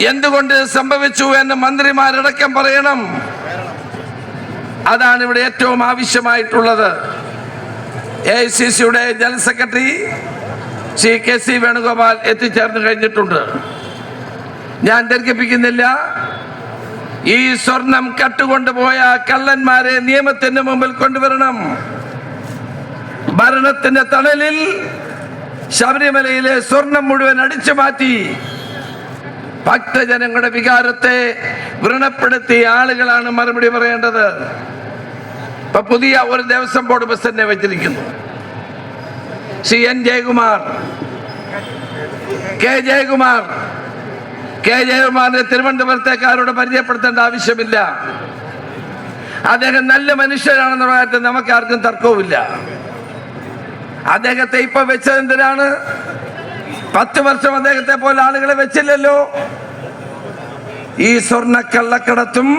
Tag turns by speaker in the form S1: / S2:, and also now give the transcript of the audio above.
S1: എന്തുകൊണ്ട് സംഭവിച്ചു എന്ന് മന്ത്രിമാരടക്കം പറയണം. അതാണ് ഇവിടെ ഏറ്റവും ആവശ്യമായിട്ടുള്ളത്. AICCയുടെ general secretary Shri KC Venugopal എത്തിച്ചേർന്ന് കഴിഞ്ഞിട്ടുണ്ട്. ഞാൻ ദീർഘിപ്പിക്കുന്നില്ല. ഈ സ്വർണം കട്ടുകൊണ്ടുപോയ കള്ളന്മാരെ നിയമത്തിന് മുമ്പിൽ കൊണ്ടുവരണം. ഭരണത്തിന്റെ തണലിൽ ശബരിമലയിലെ സ്വർണം മുഴുവൻ അടിച്ചു മാറ്റി ഭക്തജനങ്ങളുടെ വികാരത്തെ വ്രണപ്പെടുത്തിയ ആളുകളാണ് മറുപടി പറയേണ്ടത്. ഇപ്പൊ പുതിയ ഒരു ദേവസ്വം ബോർഡ് പ്രസിഡന്റിനെ വെച്ചിരിക്കുന്നു, ശ്രീ N. ജയകുമാർ. കെ ജയകുമാറിനെ തിരുവനന്തപുരത്തേക്കാരോട് പരിചയപ്പെടുത്തേണ്ട ആവശ്യമില്ല. അദ്ദേഹം നല്ല മനുഷ്യരാണെന്നുള്ള കാര്യത്തിൽ നമുക്ക് ആർക്കും തർക്കവുമില്ല. അദ്ദേഹത്തെ ഇപ്പൊ വെച്ചത് എന്തിനാണ്? 10 വർഷം അദ്ദേഹത്തെ പോലെ ആളുകളെ വെച്ചില്ലല്ലോ. ഈ സ്വർണ്ണ കള്ളക്കടത്തും